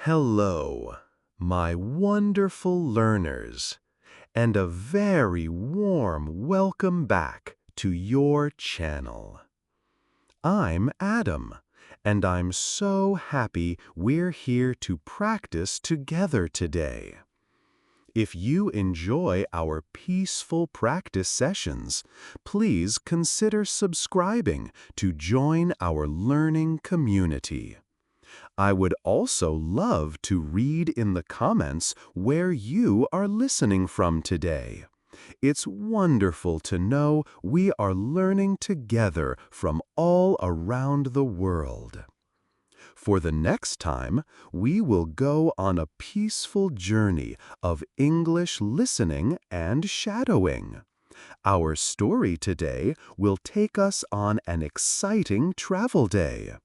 Hello, my wonderful learners, and a very warm welcome back to your channel. I'm Adam, and I'm so happy we're here to practice together today. If you enjoy our peaceful practice sessions, please consider subscribing to join our learning community. I would also love to read in the comments where you are listening from today. It's wonderful to know we are learning together from all around the world. For the next time, we will go on a peaceful journey of English listening and shadowing. Our story today will take us on an exciting travel day.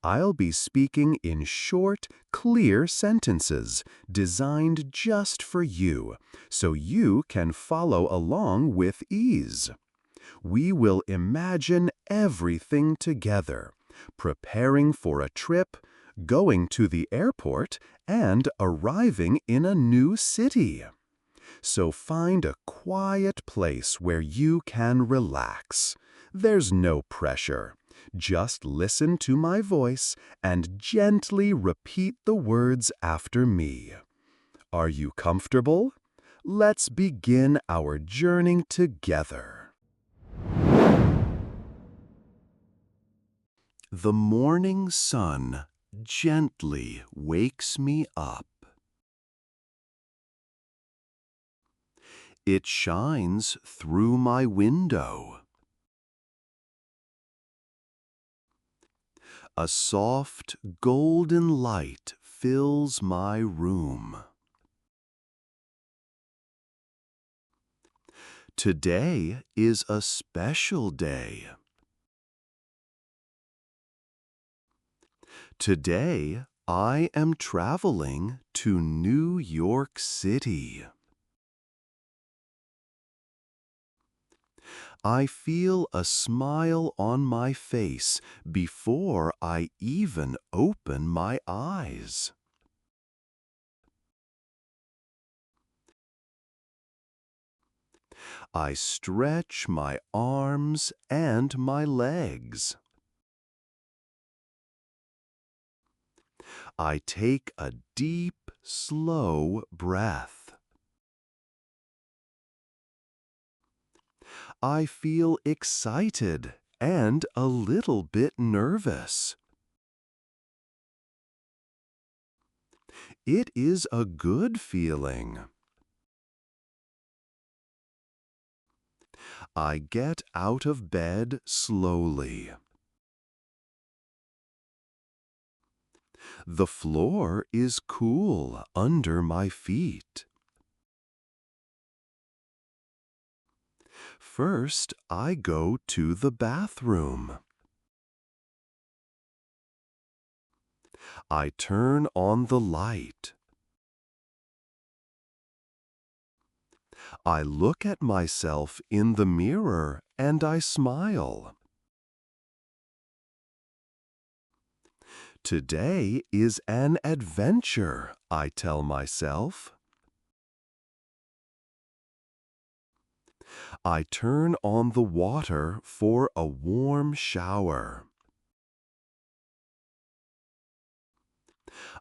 I'll be speaking in short, clear sentences designed just for you, so you can follow along with ease. We will imagine everything together, preparing for a trip, going to the airport, and arriving in a new city. So find a quiet place where you can relax. There's no pressure. Just listen to my voice and gently repeat the words after me. Are you comfortable? Let's begin our journey together. The morning sun gently wakes me up. It shines through my window. A soft, golden light fills my room. Today is a special day. Today, I am traveling to New York City. I feel a smile on my face before I even open my eyes. I stretch my arms and my legs. I take a deep, slow breath. I feel excited and a little bit nervous. It is a good feeling. I get out of bed slowly. The floor is cool under my feet. First, I go to the bathroom. I turn on the light. I look at myself in the mirror and I smile. Today is an adventure, I tell myself. I turn on the water for a warm shower.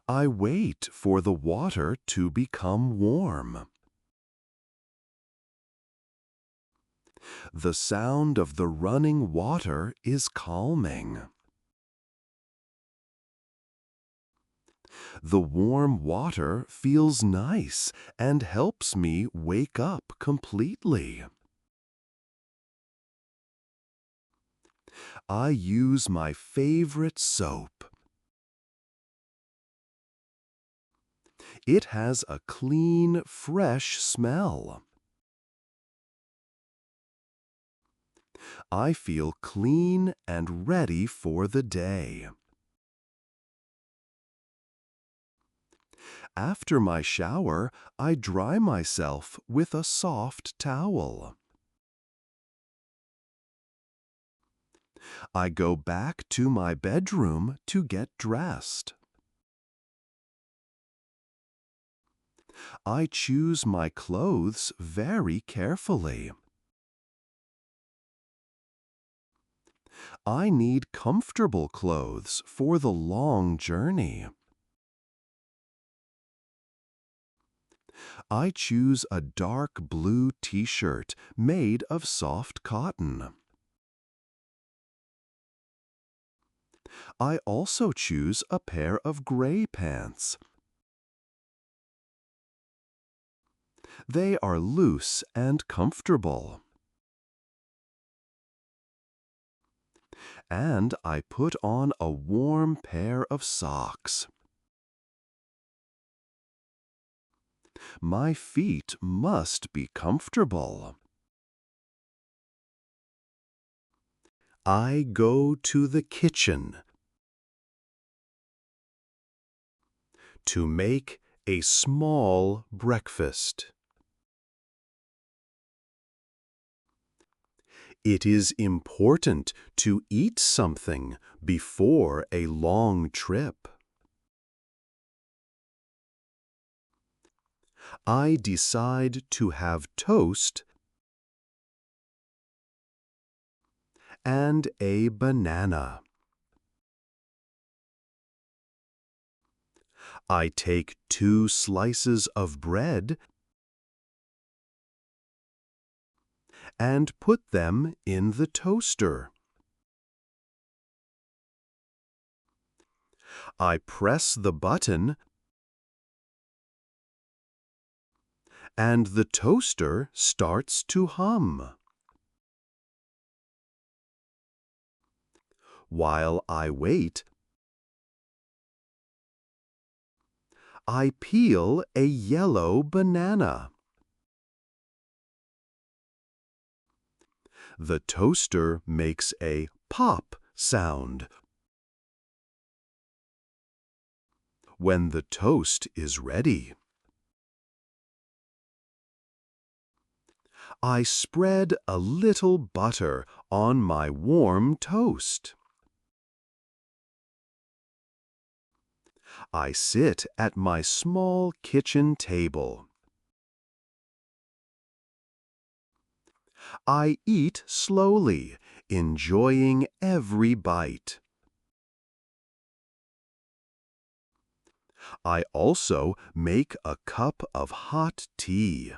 I wait for the water to become warm. The sound of the running water is calming. The warm water feels nice and helps me wake up completely. I use my favorite soap. It has a clean, fresh smell. I feel clean and ready for the day. After my shower, I dry myself with a soft towel. I go back to my bedroom to get dressed. I choose my clothes very carefully. I need comfortable clothes for the long journey. I choose a dark blue t-shirt made of soft cotton. I also choose a pair of gray pants. They are loose and comfortable. And I put on a warm pair of socks. My feet must be comfortable. I go to the kitchen to make a small breakfast. It is important to eat something before a long trip. I decide to have toast and a banana. I take 2 slices of bread and put them in the toaster. I press the button and the toaster starts to hum. While I wait, I peel a yellow banana. The toaster makes a pop sound. When the toast is ready, I spread a little butter on my warm toast. I sit at my small kitchen table. I eat slowly, enjoying every bite. I also make a cup of hot tea.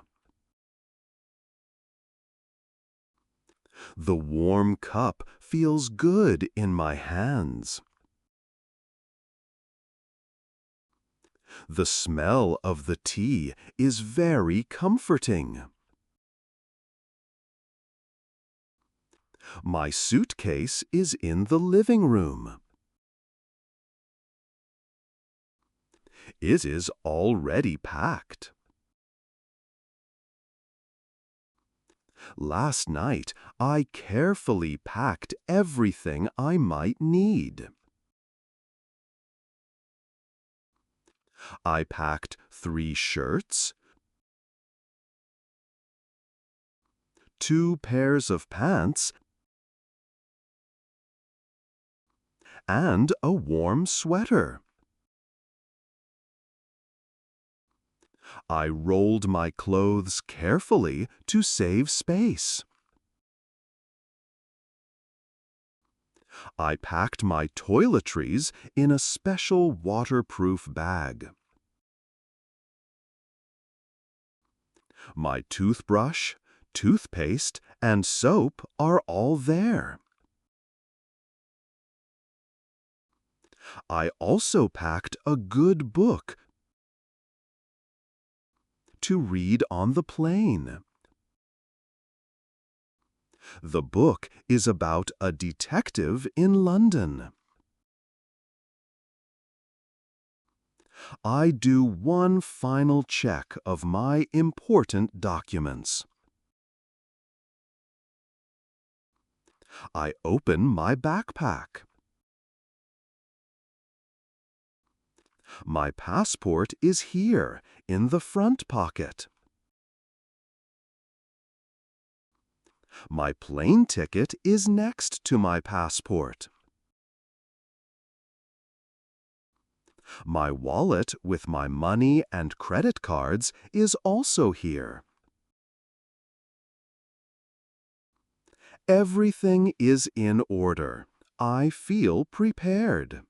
The warm cup feels good in my hands. The smell of the tea is very comforting. My suitcase is in the living room. It is already packed. Last night, I carefully packed everything I might need. I packed 3 shirts, 2 pairs of pants, and a warm sweater. I rolled my clothes carefully to save space. I packed my toiletries in a special waterproof bag. My toothbrush, toothpaste, and soap are all there. I also packed a good book to read on the plane. The book is about a detective in London. I do one final check of my important documents. I open my backpack. My passport is here in the front pocket. My plane ticket is next to my passport. My wallet with my money and credit cards is also here. Everything is in order. I feel prepared.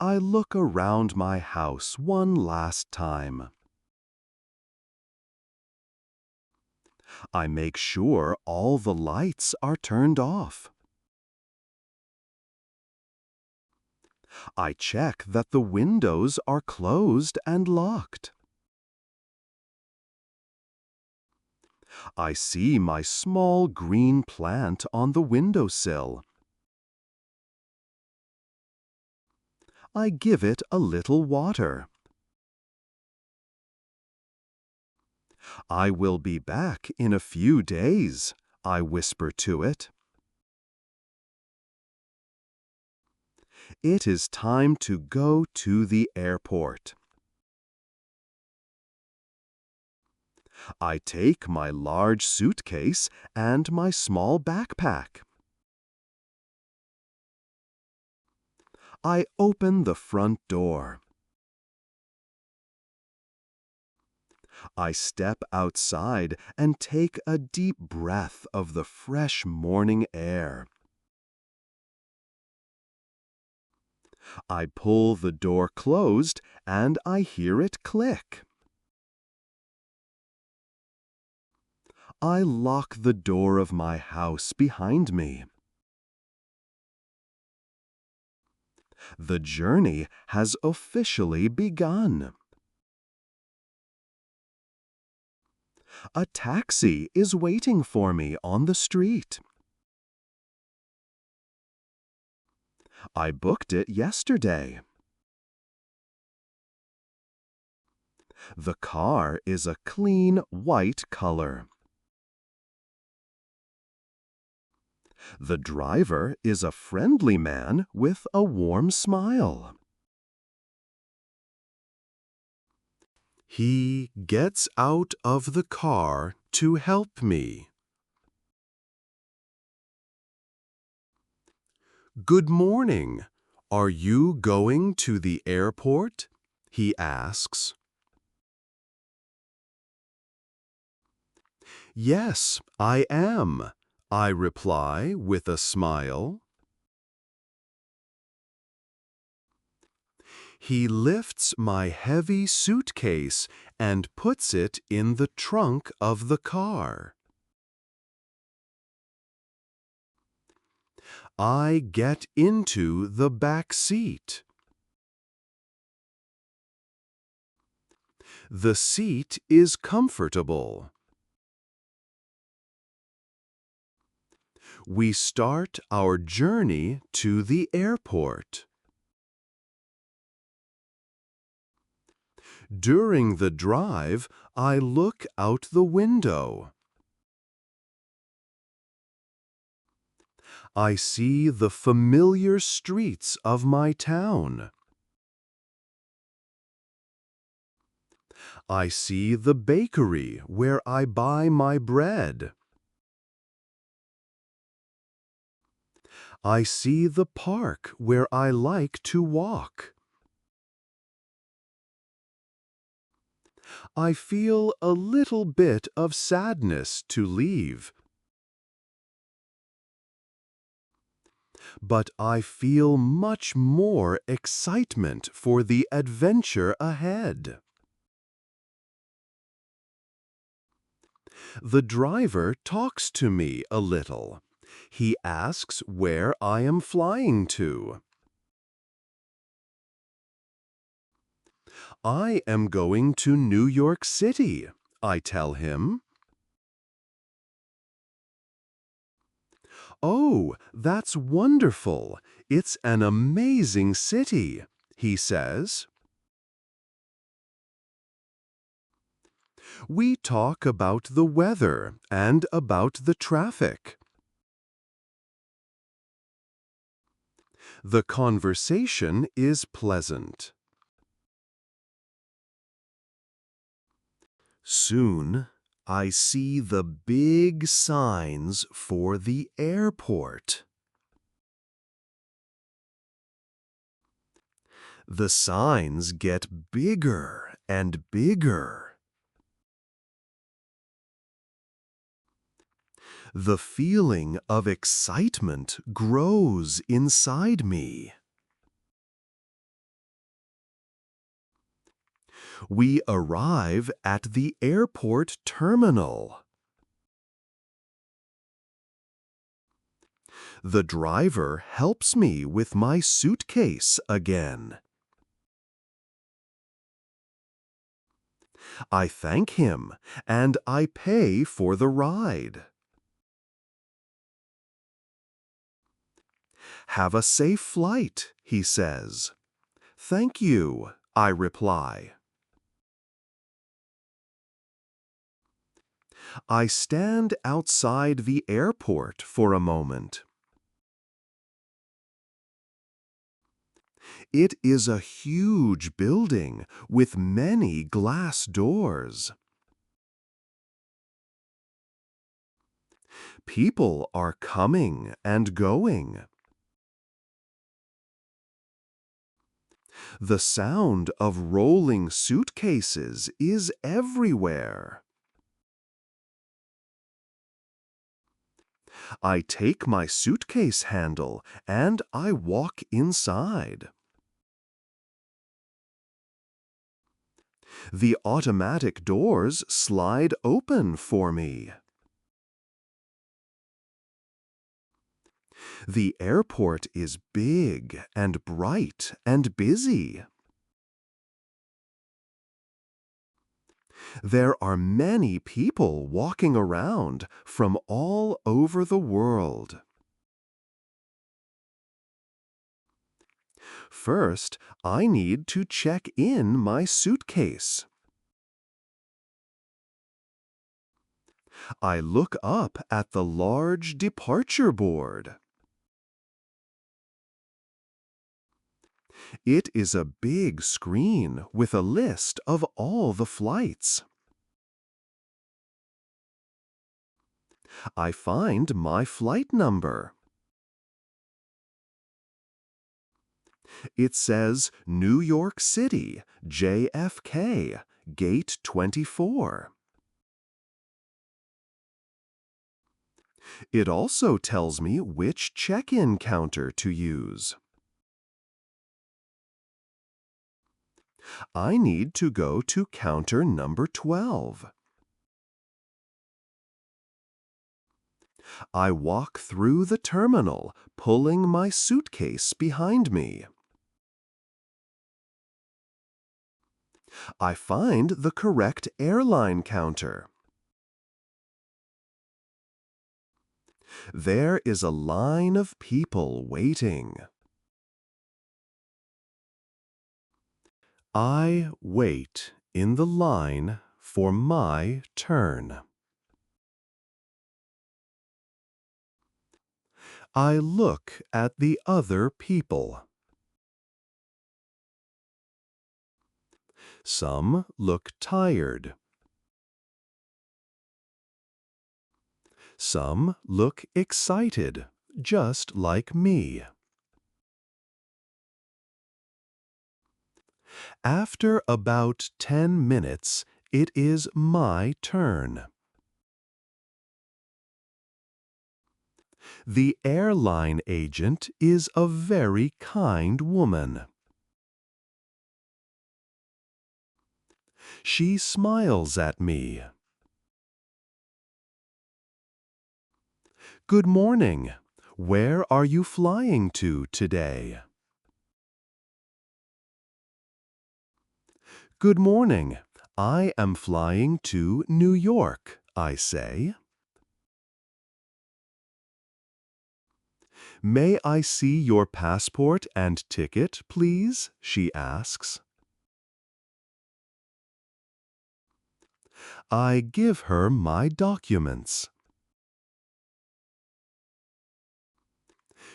I look around my house one last time. I make sure all the lights are turned off. I check that the windows are closed and locked. I see my small green plant on the windowsill. I give it a little water. I will be back in a few days, I whisper to it. It is time to go to the airport. I take my large suitcase and my small backpack. I open the front door. I step outside and take a deep breath of the fresh morning air. I pull the door closed and I hear it click. I lock the door of my house behind me. The journey has officially begun. A taxi is waiting for me on the street. I booked it yesterday. The car is a clean white color. The driver is a friendly man with a warm smile. He gets out of the car to help me. Good morning. Are you going to the airport? He asks. Yes, I am, I reply with a smile. He lifts my heavy suitcase and puts it in the trunk of the car. I get into the back seat. The seat is comfortable. We start our journey to the airport. During the drive, I look out the window. I see the familiar streets of my town. I see the bakery where I buy my bread. I see the park where I like to walk. I feel a little bit of sadness to leave. But I feel much more excitement for the adventure ahead. The driver talks to me a little. He asks where I am flying to. I am going to New York City, I tell him. Oh, that's wonderful. It's an amazing city, he says. We talk about the weather and about the traffic. The conversation is pleasant. Soon, I see the big signs for the airport. The signs get bigger and bigger. The feeling of excitement grows inside me. We arrive at the airport terminal. The driver helps me with my suitcase again. I thank him and I pay for the ride. Have a safe flight, he says. Thank you, I reply. I stand outside the airport for a moment. It is a huge building with many glass doors. People are coming and going. The sound of rolling suitcases is everywhere. I take my suitcase handle and I walk inside. The automatic doors slide open for me. The airport is big and bright and busy. There are many people walking around from all over the world. First, I need to check in my suitcase. I look up at the large departure board. It is a big screen with a list of all the flights. I find my flight number. It says New York City, JFK, Gate 24. It also tells me which check-in counter to use. I need to go to counter number 12. I walk through the terminal, pulling my suitcase behind me. I find the correct airline counter. There is a line of people waiting. I wait in the line for my turn. I look at the other people. Some look tired. Some look excited, just like me. After about 10 minutes, it is my turn. The airline agent is a very kind woman. She smiles at me. Good morning. Where are you flying to today? Good morning. I am flying to New York, I say. May I see your passport and ticket, please? She asks. I give her my documents.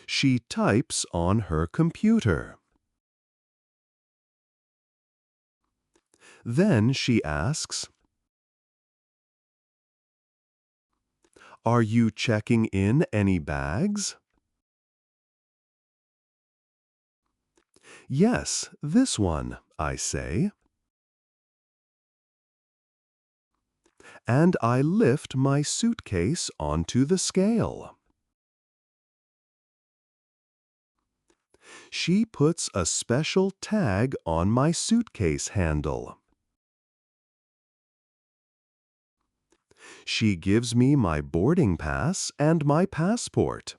She types on her computer. Then she asks, "Are you checking in any bags?" Yes, this one, I say. And I lift my suitcase onto the scale. She puts a special tag on my suitcase handle. She gives me my boarding pass and my passport.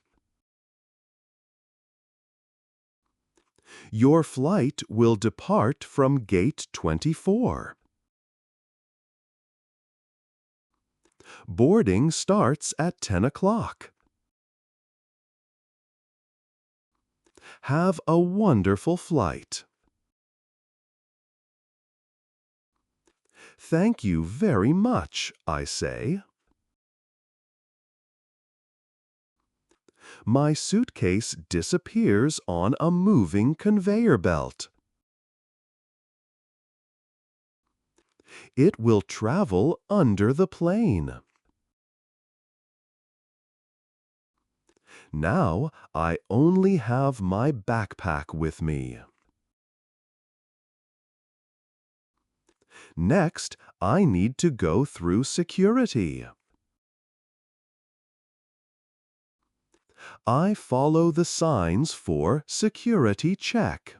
Your flight will depart from gate 24. Boarding starts at 10 o'clock. Have a wonderful flight. Thank you very much, I say. My suitcase disappears on a moving conveyor belt. It will travel under the plane. Now I only have my backpack with me. Next, I need to go through security. I follow the signs for security check.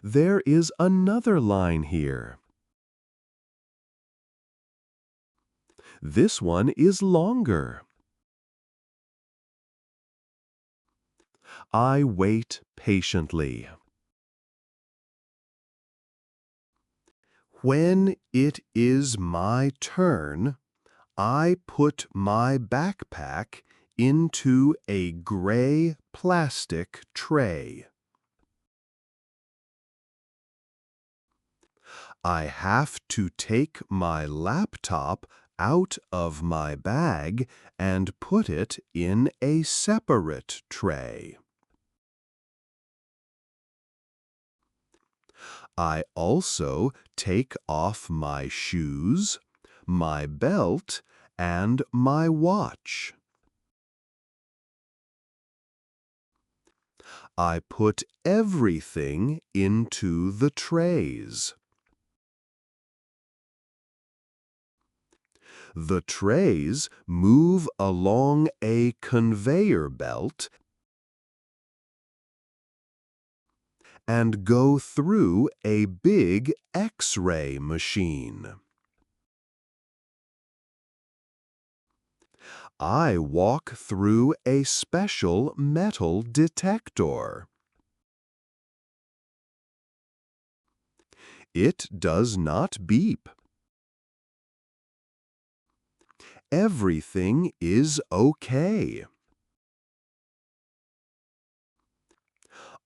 There is another line here. This one is longer. I wait patiently. When it is my turn, I put my backpack into a gray plastic tray. I have to take my laptop out of my bag and put it in a separate tray. I also take off my shoes, my belt, and my watch. I put everything into the trays. The trays move along a conveyor belt and go through a big X-ray machine. I walk through a special metal detector. It does not beep. Everything is okay.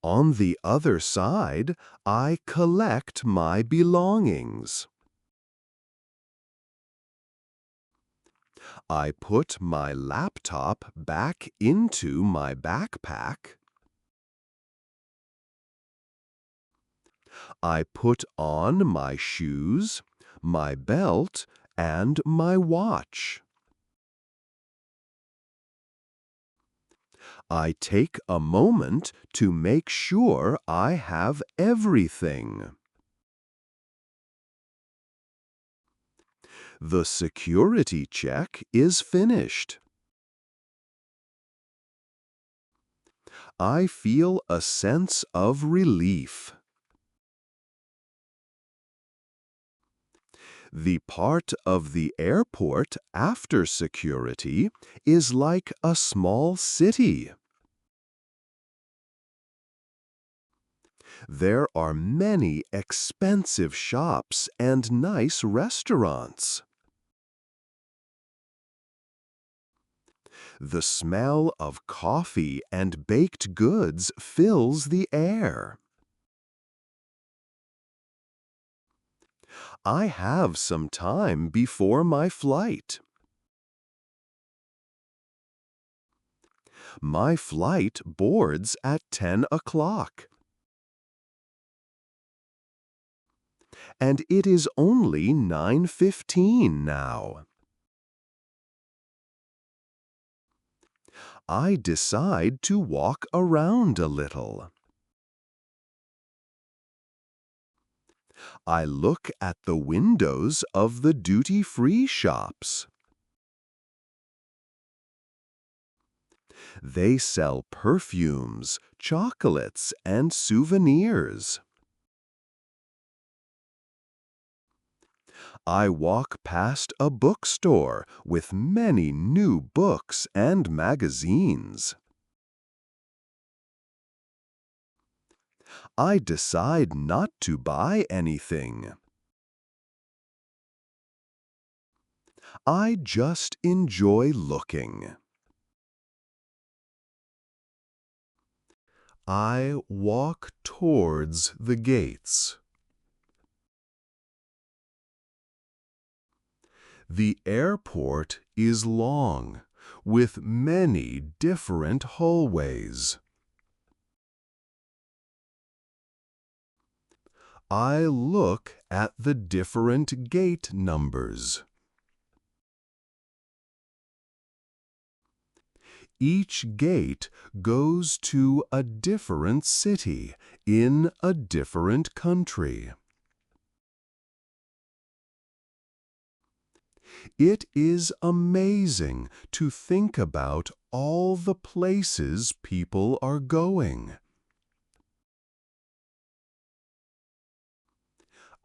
On the other side, I collect my belongings. I put my laptop back into my backpack. I put on my shoes, my belt, and my watch. I take a moment to make sure I have everything. The security check is finished. I feel a sense of relief. The part of the airport after security is like a small city. There are many expensive shops and nice restaurants. The smell of coffee and baked goods fills the air. I have some time before my flight. My flight boards at 10 o'clock. And it is only 9:15 now. I decide to walk around a little. I look at the windows of the duty-free shops. They sell perfumes, chocolates, and souvenirs. I walk past a bookstore with many new books and magazines. I decide not to buy anything. I just enjoy looking. I walk towards the gates. The airport is long, with many different hallways. I look at the different gate numbers. Each gate goes to a different city in a different country. It is amazing to think about all the places people are going.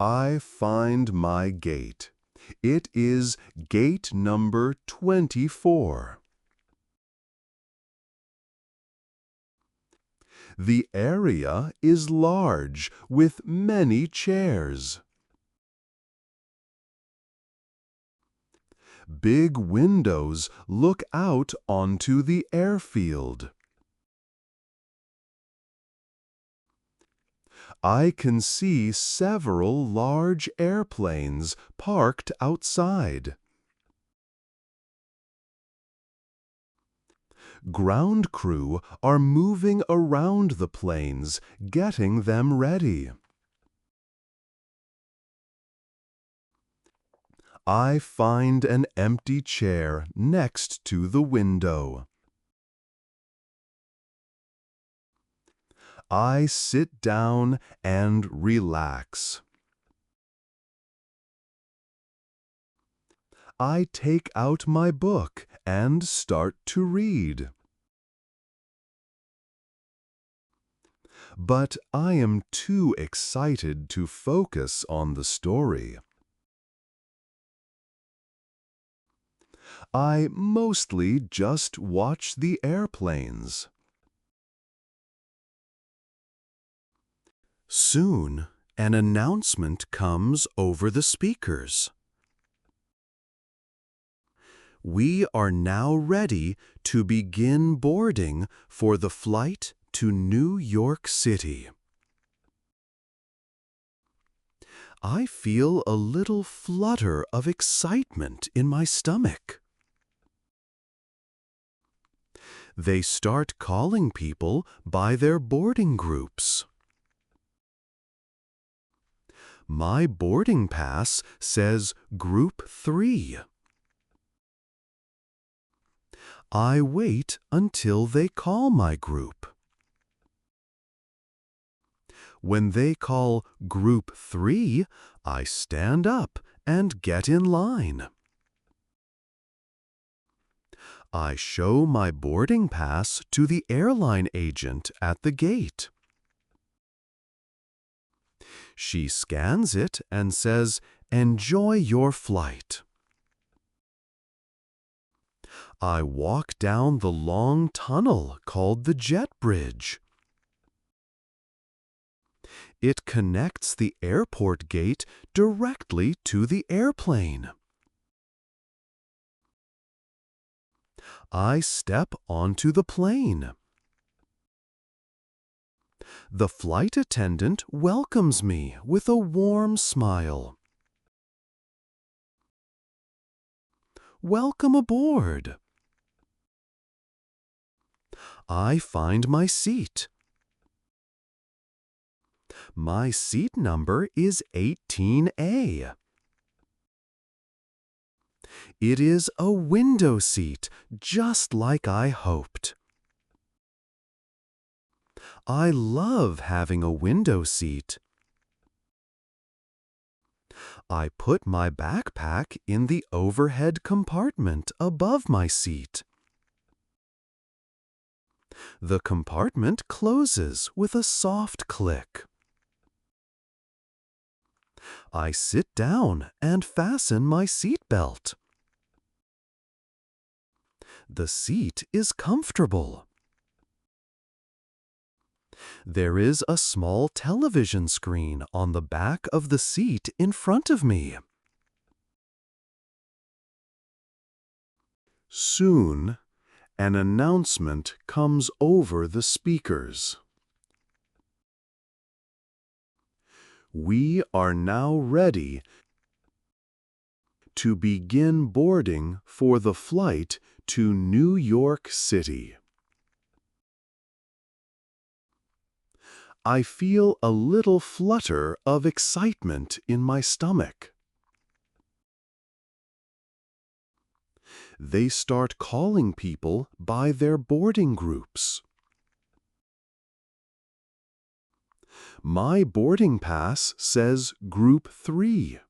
I find my gate. It is gate number 24. The area is large with many chairs. Big windows look out onto the airfield. I can see several large airplanes parked outside. Ground crew are moving around the planes, getting them ready. I find an empty chair next to the window. I sit down and relax. I take out my book and start to read. But I am too excited to focus on the story. I mostly just watch the airplanes. Soon, an announcement comes over the speakers. We are now ready to begin boarding for the flight to New York City. I feel a little flutter of excitement in my stomach. They start calling people by their boarding groups. My boarding pass says Group 3. I wait until they call my group. When they call Group 3, I stand up and get in line. I show my boarding pass to the airline agent at the gate. She scans it and says, "Enjoy your flight." I walk down the long tunnel called the jet bridge. It connects the airport gate directly to the airplane. I step onto the plane. The flight attendant welcomes me with a warm smile. "Welcome aboard." I find my seat. My seat number is 18A. It is a window seat, just like I hoped. I love having a window seat. I put my backpack in the overhead compartment above my seat. The compartment closes with a soft click. I sit down and fasten my seatbelt. The seat is comfortable. There is a small television screen on the back of the seat in front of me. Soon, an announcement comes over the speakers. We are now ready to begin boarding for the flight to New York City. I feel a little flutter of excitement in my stomach. They start calling people by their boarding groups. My boarding pass says Group 3.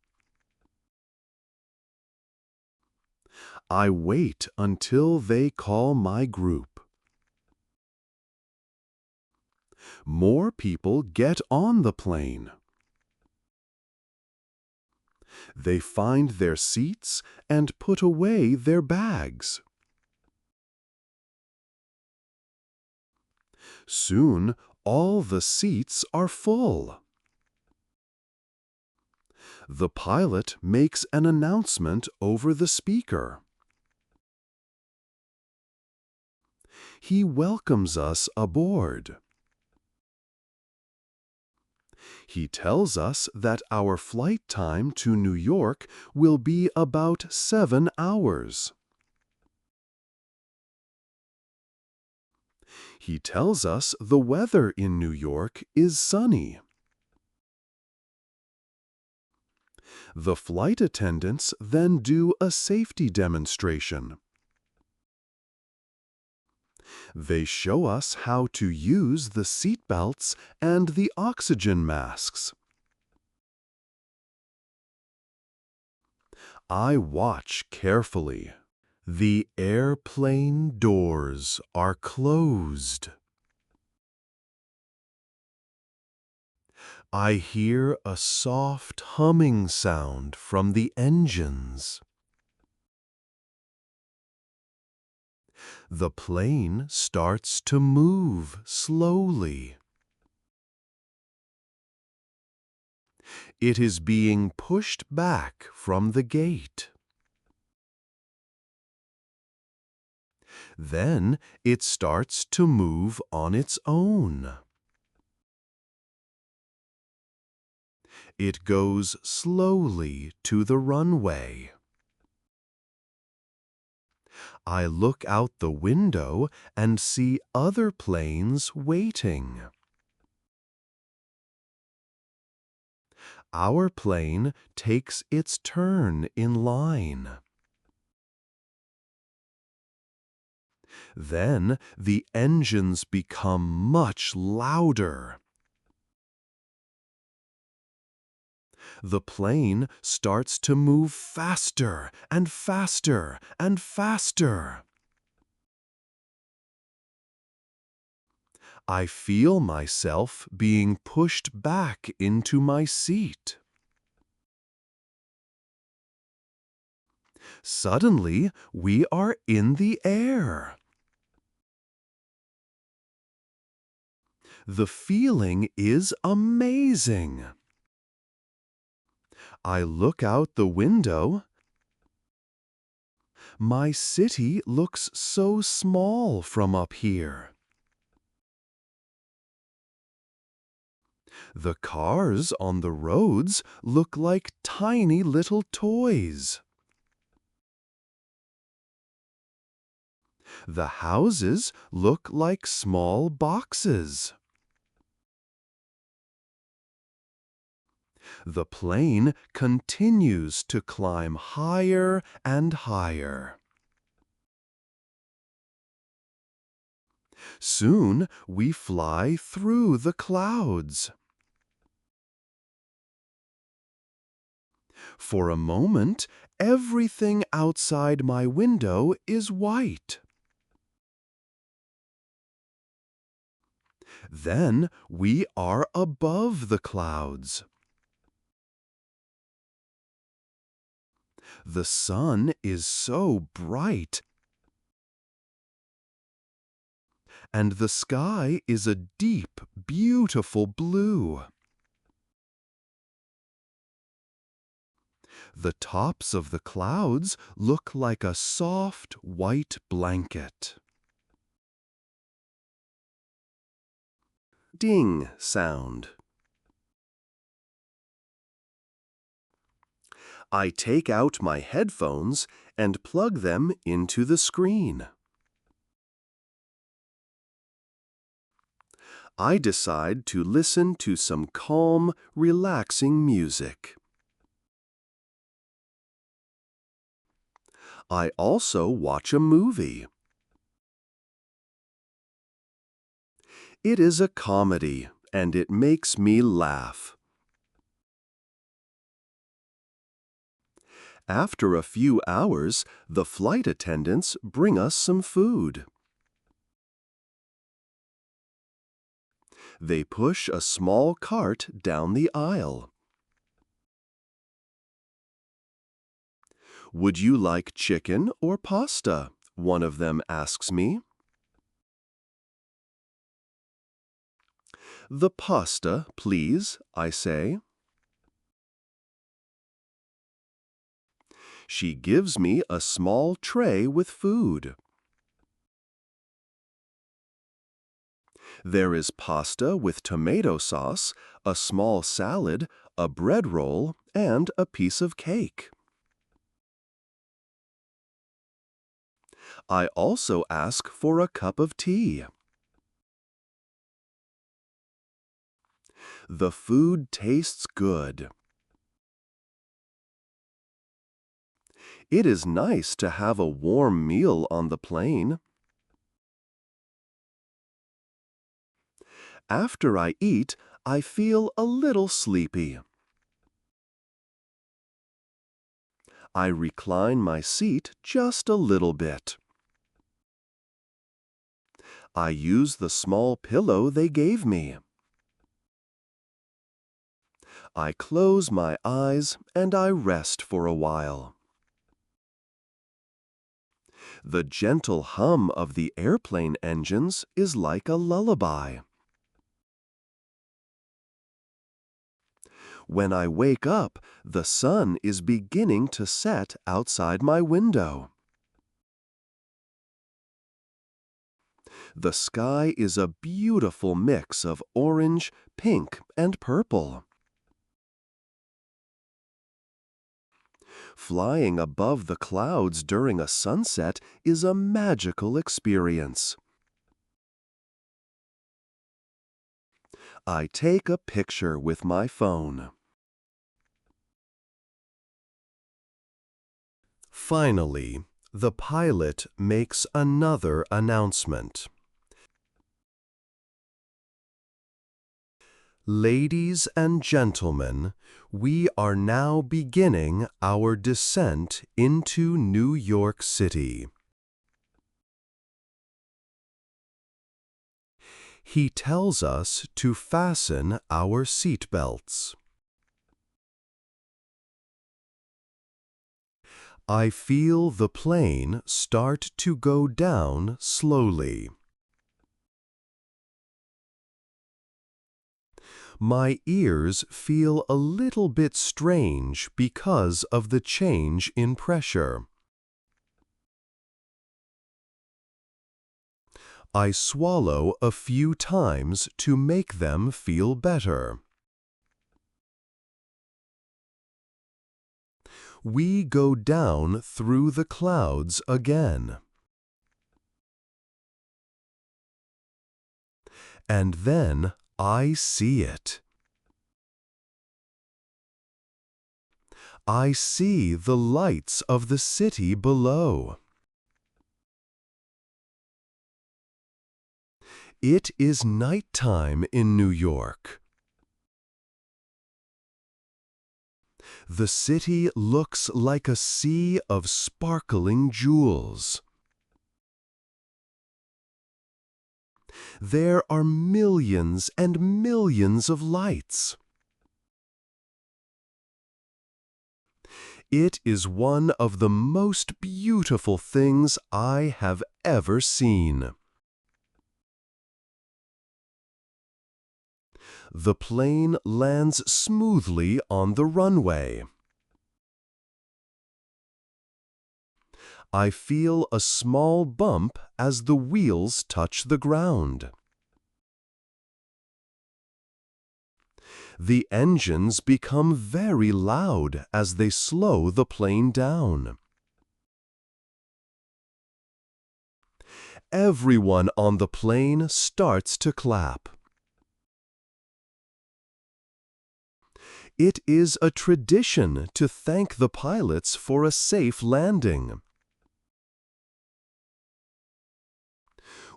I wait until they call my group. More people get on the plane. They find their seats and put away their bags. Soon, all the seats are full. The pilot makes an announcement over the speaker. He welcomes us aboard. He tells us that our flight time to New York will be about 7 hours. He tells us the weather in New York is sunny. The flight attendants then do a safety demonstration. They show us how to use the seat belts and the oxygen masks. I watch carefully. The airplane doors are closed. I hear a soft humming sound from the engines. The plane starts to move slowly. It is being pushed back from the gate. Then it starts to move on its own. It goes slowly to the runway. I look out the window and see other planes waiting. Our plane takes its turn in line. Then the engines become much louder. The plane starts to move faster and faster and faster. I feel myself being pushed back into my seat. Suddenly, we are in the air. The feeling is amazing. I look out the window. My city looks so small from up here. The cars on the roads look like tiny little toys. The houses look like small boxes. The plane continues to climb higher and higher. Soon we fly through the clouds. For a moment, everything outside my window is white. Then we are above the clouds. The sun is so bright, and the sky is a deep, beautiful blue. The tops of the clouds look like a soft white blanket. Ding sound. I take out my headphones and plug them into the screen. I decide to listen to some calm, relaxing music. I also watch a movie. It is a comedy, and it makes me laugh. After a few hours, the flight attendants bring us some food. They push a small cart down the aisle. "Would you like chicken or pasta?" one of them asks me. "The pasta, please," I say. She gives me a small tray with food. There is pasta with tomato sauce, a small salad, a bread roll, and a piece of cake. I also ask for a cup of tea. The food tastes good. It is nice to have a warm meal on the plane. After I eat, I feel a little sleepy. I recline my seat just a little bit. I use the small pillow they gave me. I close my eyes and I rest for a while. The gentle hum of the airplane engines is like a lullaby. When I wake up, the sun is beginning to set outside my window. The sky is a beautiful mix of orange, pink, and purple. Flying above the clouds during a sunset is a magical experience. I take a picture with my phone. Finally, the pilot makes another announcement. Ladies and gentlemen, we are now beginning our descent into New York City. He tells us to fasten our seatbelts. I feel the plane start to go down slowly. My ears feel a little bit strange because of the change in pressure. I swallow a few times to make them feel better. We go down through the clouds again. And then I see it. I see the lights of the city below. It is nighttime in New York. The city looks like a sea of sparkling jewels. There are millions and millions of lights. It is one of the most beautiful things I have ever seen. The plane lands smoothly on the runway. I feel a small bump as the wheels touch the ground. The engines become very loud as they slow the plane down. Everyone on the plane starts to clap. It is a tradition to thank the pilots for a safe landing.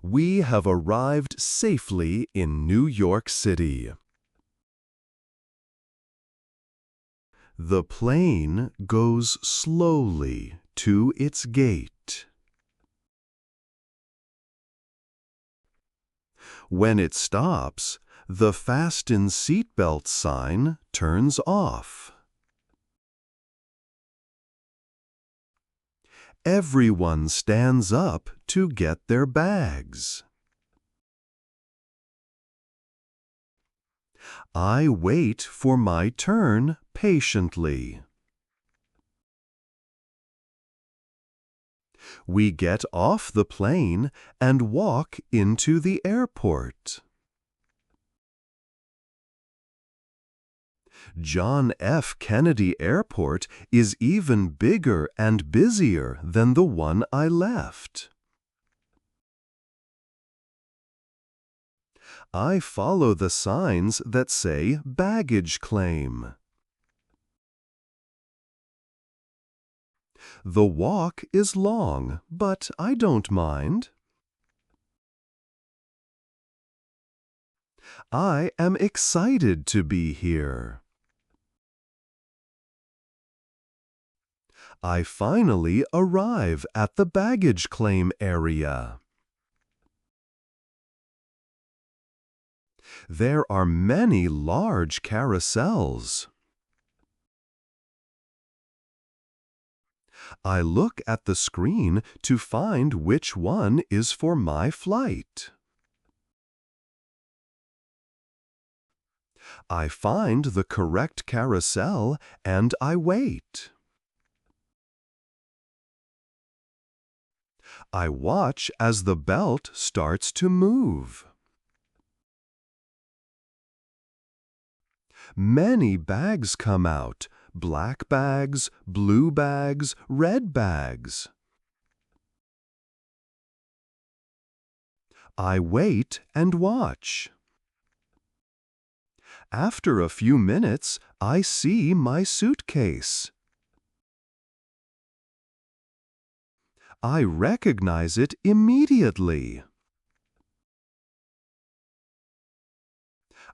We have arrived safely in New York City. The plane goes slowly to its gate. When it stops, the fasten seatbelt sign turns off. Everyone stands up to get their bags. I wait for my turn patiently. We get off the plane and walk into the airport. John F. Kennedy Airport is even bigger and busier than the one I left. I follow the signs that say baggage claim. The walk is long, but I don't mind. I am excited to be here. I finally arrive at the baggage claim area. There are many large carousels. I look at the screen to find which one is for my flight. I find the correct carousel and I wait. I watch as the belt starts to move. Many bags come out, black bags, blue bags, red bags. I wait and watch. After a few minutes, I see my suitcase. I recognize it immediately.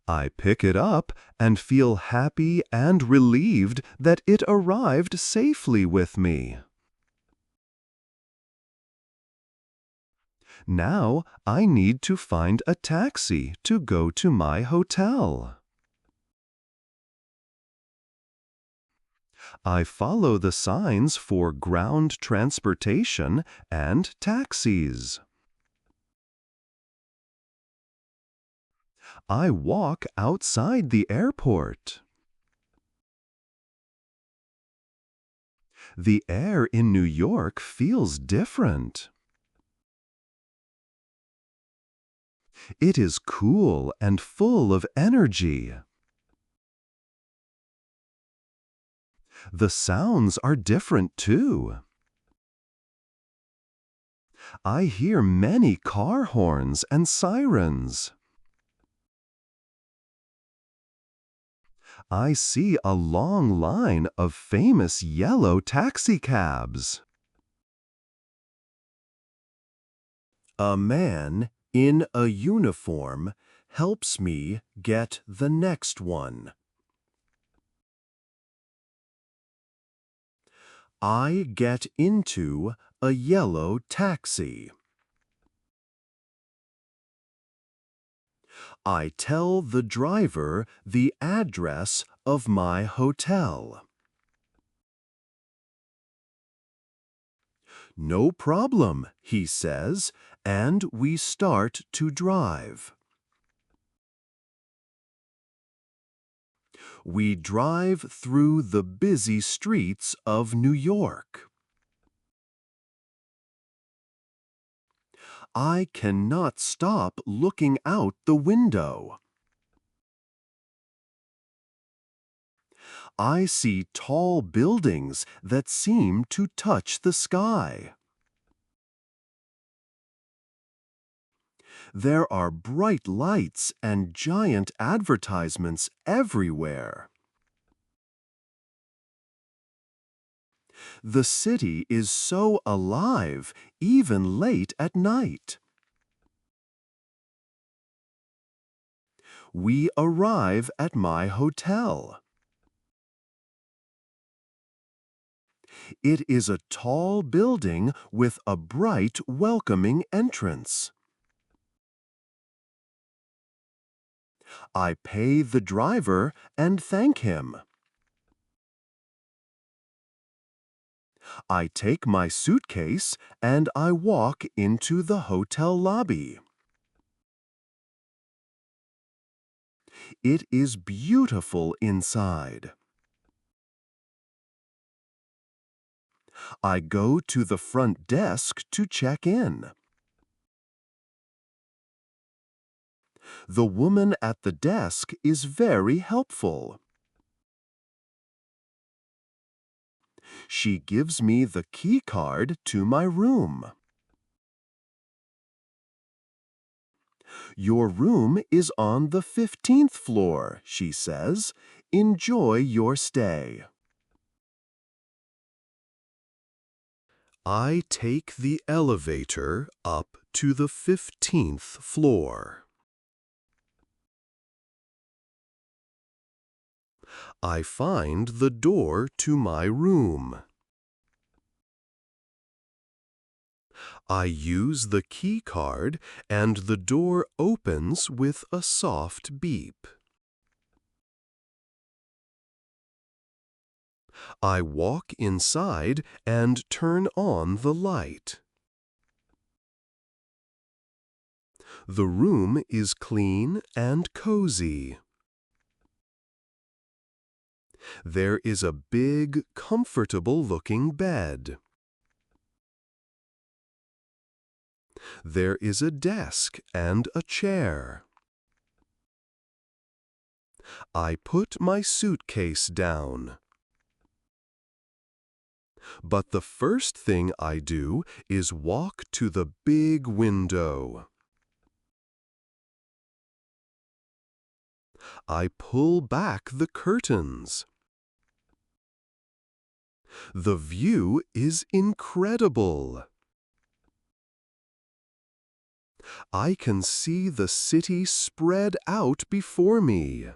I pick it up and feel happy and relieved that it arrived safely with me. Now I need to find a taxi to go to my hotel. I follow the signs for ground transportation and taxis. I walk outside the airport. The air in New York feels different. It is cool and full of energy. The sounds are different too. I hear many car horns and sirens. I see a long line of famous yellow taxicabs. A man in a uniform helps me get the next one. I get into a yellow taxi. I tell the driver the address of my hotel. No problem, he says, and we start to drive. We drive through the busy streets of New York. I cannot stop looking out the window. I see tall buildings that seem to touch the sky. There are bright lights and giant advertisements everywhere. The city is so alive, even late at night. We arrive at my hotel. It is a tall building with a bright, welcoming entrance. I pay the driver and thank him. I take my suitcase and I walk into the hotel lobby. It is beautiful inside. I go to the front desk to check in. The woman at the desk is very helpful. She gives me the key card to my room. Your room is on the 15th floor, she says. Enjoy your stay. I take the elevator up to the 15th floor. I find the door to my room. I use the key card and the door opens with a soft beep. I walk inside and turn on the light. The room is clean and cozy. There is a big, comfortable-looking bed. There is a desk and a chair. I put my suitcase down. But the first thing I do is walk to the big window. I pull back the curtains. The view is incredible. I can see the city spread out before me.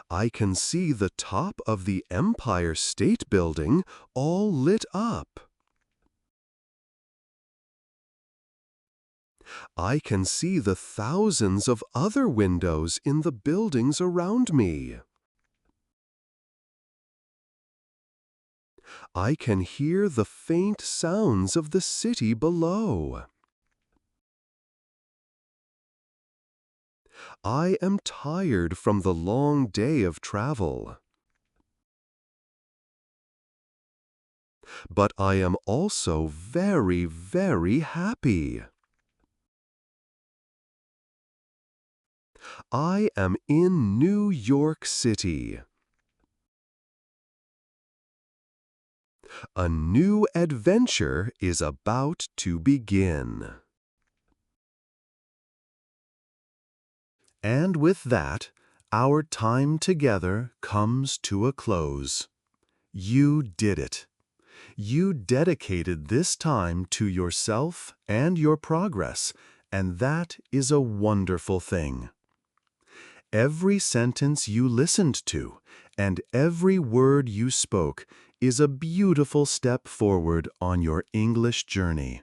I can see the top of the Empire State Building all lit up. I can see the thousands of other windows in the buildings around me. I can hear the faint sounds of the city below. I am tired from the long day of travel. But I am also very, very happy. I am in New York City. A new adventure is about to begin. And with that, our time together comes to a close. You did it. You dedicated this time to yourself and your progress, and that is a wonderful thing. Every sentence you listened to and every word you spoke is a beautiful step forward on your English journey.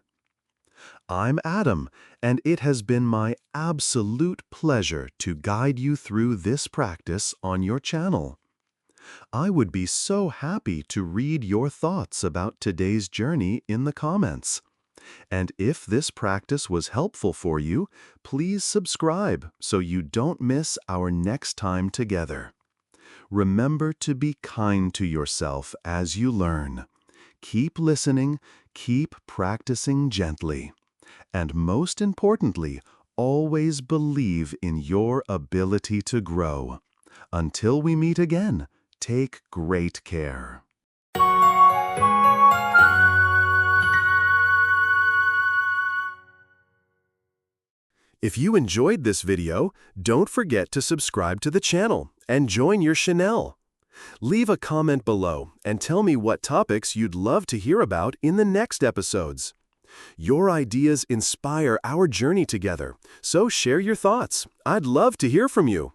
I'm Adam, and it has been my absolute pleasure to guide you through this practice on your channel. I would be so happy to read your thoughts about today's journey in the comments. And if this practice was helpful for you, please subscribe so you don't miss our next time together. Remember to be kind to yourself as you learn. Keep listening, keep practicing gently. And most importantly, always believe in your ability to grow. Until we meet again, take great care. If you enjoyed this video, don't forget to subscribe to the channel and join your Chanel. Leave a comment below and tell me what topics you'd love to hear about in the next episodes. Your ideas inspire our journey together, so share your thoughts. I'd love to hear from you.